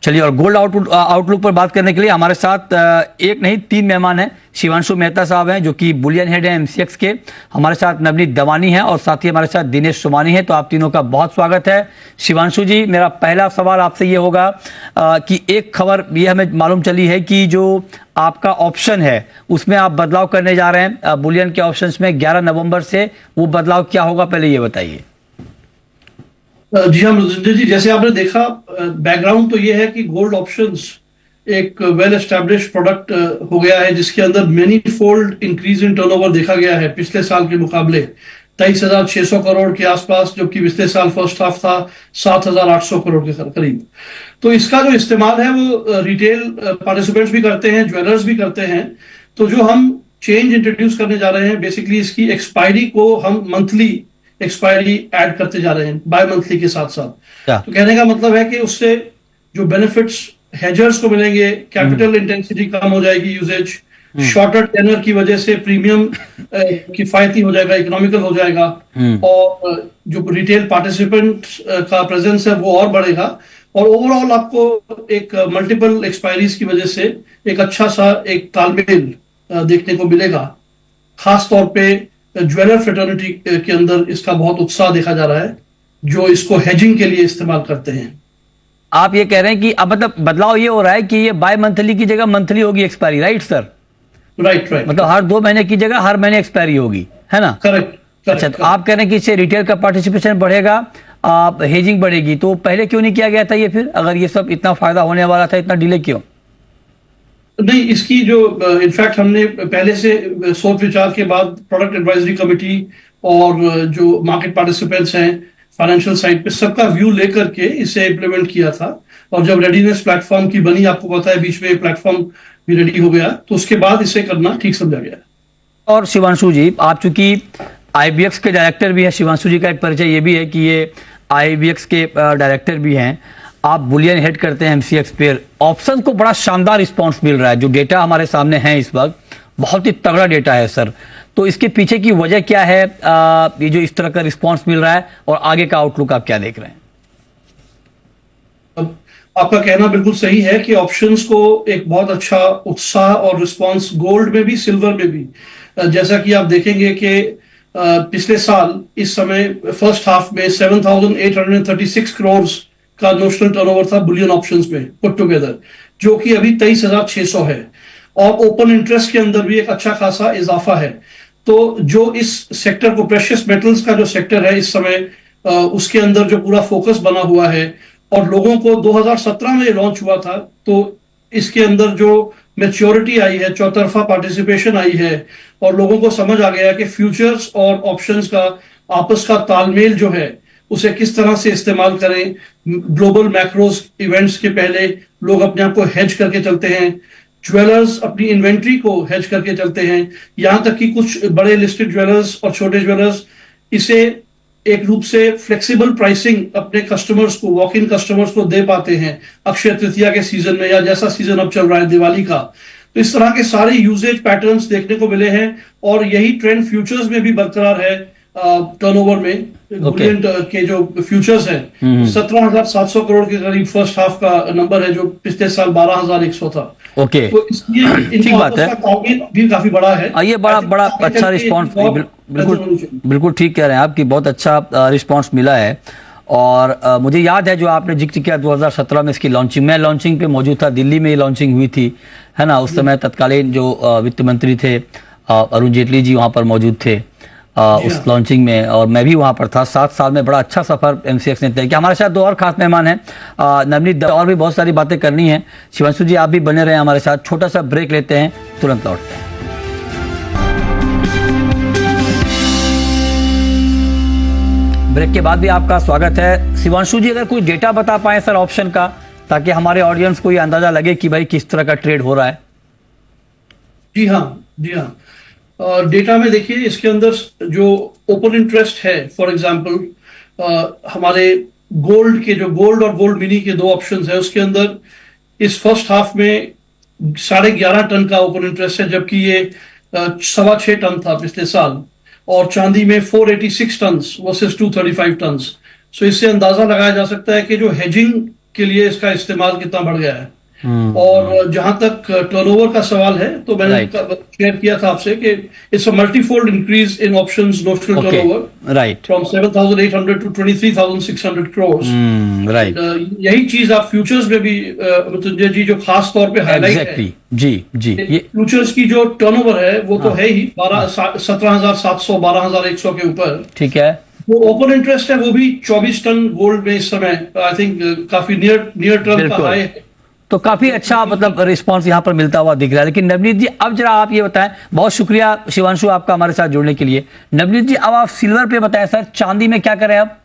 चलिए, और gold outlook पर बात करने के लिए हमारे साथ एक नहीं 3 मेहमान हैं। शिवांशु मेहता साहब हैं जो कि बुलियन हेड हैं एमसीएक्स के, हमारे साथ नवनीत दवानी हैं और साथ ही हमारे साथ दिनेश सोमानी हैं। तो आप तीनों का बहुत स्वागत है। शिवांशु जी, मेरा पहला सवाल आपसे ये होगा कि एक खबर ये हमें मालूम चली है कि जो आपका ऑप्शन है उसमें आप बदलाव करने जा रहे हैं बुलियन के ऑप्शंस में 11 नवंबर से। वो बदलाव क्या होगा, पहले ये बताइए। जी हाँ मृत्युंजय जी, जैसे आपने देखा बैकग्राउंड तो ये है कि गोल्ड ऑप्शंस एक वेल एस्टैब्लिश्ड प्रोडक्ट हो गया है जिसके अंदर many fold increase in turnover देखा गया है पिछले साल के मुकाबले 23,600 करोड़ के आसपास, जबकि पिछले साल फर्स्ट हाफ था 7,800 करोड़ के करीब। तो इसका जो इस्तेमाल है वो रिटेल पार्टिसिपेंट्स भी करते हैं, ज्वेलर्स भी करते हैं। तो जो हम चेंज इंट्रोड्यूस करने जा रहे हैं, बेसिकली इसकी एक्सपायरी को हम मंथली एक्सपायरी ऐड करते जा रहे हैं बाय मंथली के साथ साथ। तो कहने का मतलब है कि उससे जो बेनिफिट्स हेजर्स को मिलेंगे, कैपिटल इंटेंसिटी कम हो जाएगी, यूजेज शॉर्टर टेनर की वजह से प्रीमियम किफायती हो जाएगा, इकोनॉमिकल हो जाएगा, और जो रिटेल पार्टिसिपेंट का प्रेजेंस है वो और बढ़ेगा, और ओवरऑल आपको एक मल्टीपल एक्सपायरीज की वजह से एक अच्छा सा एक तालमेल देखने को मिलेगा। खास तौर पे ज्वेलर फ्रेटर्निटी के अंदर इसका बहुत उत्साह देखा जा रहा है जो इसको हेजिंग के लिए इस्तेमाल करते हैं। आप ये कह रहे हैं कि अब मतलब बदलाव ये हो रहा है कि ये बाय मंथली की जगह मंथली होगी एक्सपायरी, राइट सर? राइट। मतलब हर 2 महीने की जगह हर महीने एक्सपायरी होगी, है ना? करेक्ट। अच्छा, तो आप कह रहे हैं कि इससे रिटेल का पार्टिसिपेशन बढ़ेगा, हेजिंग बढ़ेगी। तो पहले क्यों नहीं किया गया था ये फिर, अगर ये सब इतना फायदा होने वाला था, इतना डिले क्यों? नहीं, इसकी जो इनफैक्ट हमने पहले से सोच विचार के बाद प्रोडक्ट एडवाइजरी कमेटी और जो मार्केट पार्टिसिपेंट्स हैं फाइनेंशियल साइड पे सबका व्यू लेकर के इसे इम्प्लीमेंट किया था। और जब रेडीनेस प्लेटफॉर्म की बनी, आपको पता है बीच में प्लेटफॉर्म भी रेडी हो गया, तो उसके बाद इसे करना ठीक समझा गया। और शिवांशु जी, आप चूंकि आईबीएक्स के डायरेक्टर भी हैं, शिवांशु जी का एक परिचय ये भी है कि ये आईबीएक्स के डायरेक्टर भी हैं, आप बुलियन हेड करते हैं एमसीएक्स पे। ऑप्शन को बड़ा शानदार रिस्पांस मिल रहा है, जो डेटा हमारे सामने है इस वक्त बहुत ही तगड़ा डेटा है सर। तो इसके पीछे की वजह क्या है, ये जो इस तरह का रिस्पांस मिल रहा है, और आगे का आउटलुक आप क्या देख रहे हैं? आपका कहना बिल्कुल सही है कि ऑप्शंस को एक बहुत अच्छा उत्साह और रिस्पांस गोल्ड में भी सिल्वर में भी, जैसा कि आप देखेंगे कि पिछले साल इस समय फर्स्ट हाफ में 7,836 करोड़ का नोशनल टर्नओवर था बुलियन ऑप्शंस में पुट टुगेदर, जो कि अभी 23,600 है, और ओपन इंटरेस्ट के अंदर भी एक अच्छा खासा इजाफा है। तो जो इस सेक्टर को, प्रेशियस मेटल्स का जो सेक्टर है इस समय, उसके अंदर जो पूरा फोकस बना हुआ है, और लोगों को 2017 में लॉन्च हुआ था, तो इसके अंदर जो मैच्योरिटी आई है, चौतरफा पार्टिसिपेशन आई है, और लोगों को समझ आ गया कि फ्यूचर्स और ऑप्शंस का आपस का तालमेल जो है उसे किस तरह से इस्तेमाल करें। ग्लोबल मैक्रोस इवेंट्स के पहले लोग अपने आप को हेज करके चलते हैं, ज्वेलर्स अपनी इन्वेंट्री को हेज करके चलते हैं, यहां तक कि कुछ बड़े लिस्टेड ज्वेलर्स और छोटे ज्वेलर्स इसे एक रूप से फ्लेक्सिबल प्राइसिंग अपने कस्टमर्स को, वॉक इन कस्टमर्स को दे पाते हैं अक्षय तृतीया के सीजन में, या जैसा सीजन अब चल रहा है दिवाली का। तो इस तरह के सारे यूजेज पैटर्न्स देखने को मिले हैं, और यही ट्रेंड फ्यूचर्स में भी बरकरार है। टर्नओवर में बुलियन के जो फ्यूचर्स हैं 17,700 करोड़ के करीब फर्स्ट हाफ का नंबर है, जो पिछले साल 12,100 था। ओके, तो इसलिए ठीक बात है, भी काफी बड़ा है। ये बड़ा अच्छा रिस्पांस, बिल्कुल ठीक कह रहे हैं आप कि बहुत अच्छा रिस्पांस मिला है। और मुझे याद है जो आपने जिक्र किया 2017 में इसकी लॉन्चिंग, मैं लॉन्चिंग पे मौजूद था, दिल्ली में ये लॉन्चिंग हुई थी, है ना? उस समय तत्कालीन जो वित्त मंत्री थे अरुण जेटली जी वहाँ पर मौजूद थे उस लॉन्चिंग में, और मैं भी वहाँ पर था। 7 साल में बड़ा अच्छा सफर एमसीएक्स ने तय किया। हमारे साथ 2 और खास मेहमान हैं, नवनीत, और भी बहुत सारी बातें करनी है। शिवांशु जी, आप भी बने रहे हमारे साथ। छोटा सा ब्रेक लेते हैं, तुरंत लौटते हैं। ब्रेक के बाद भी आपका स्वागत है। शिवांशु जी, अगर कोई डेटा बता पाए सर ऑप्शन का, ताकि हमारे ऑडियंस को ये अंदाजा लगे कि भाई किस तरह का ट्रेड हो रहा है। जी हाँ, डेटा में देखिए इसके अंदर जो ओपन इंटरेस्ट है, फॉर एग्जांपल हमारे गोल्ड के, जो गोल्ड और गोल्ड मिनी के 2 ऑप्शंस है, उसके अंदर इस फर्स्ट हाफ में 11.5 टन का ओपन इंटरेस्ट है, जबकि ये 6.25 टन था पिछले साल, और चांदी में 486 टन वर्सेस 235 टन। सो इससे अंदाजा लगाया जा सकता है कि जो हेजिंग के लिए इसका इस्तेमाल कितना बढ़ गया है। और जहां तक टर्नओवर का सवाल है तो मैंने Right. शेयर किया था आपसे कि it's a multifold increase in options notional Okay. Turnover Right. From 7,800 to 23,600 crores। Right. यही चीज आप फ्यूचर्स में भी मृत्युंजय जी जो खास तौर पे हाईलाइट है, एग्जैक्टली जी जी ये फ्यूचर्स की जो टर्नओवर है वो तो है ही 17,700 12,100 के ऊपर। ठीक है। वो ओपन इंटरेस्ट है वो भी 24 टन गोल्ड में इस समय आई थिंक काफी नियर टर्म का बिल्कुल। हाई है। तो काफी अच्छा मतलब रिस्पांस यहाँ पर मिलता हुआ दिख रहा है। लेकिन नवनीत जी अब जरा आप ये बताएं, बहुत शुक्रिया शिवांशु आपका हमारे साथ जुड़ने के लिए। नवनीत जी अब आप सिल्वर पे बताएं सर, चांदी में क्या करें अब?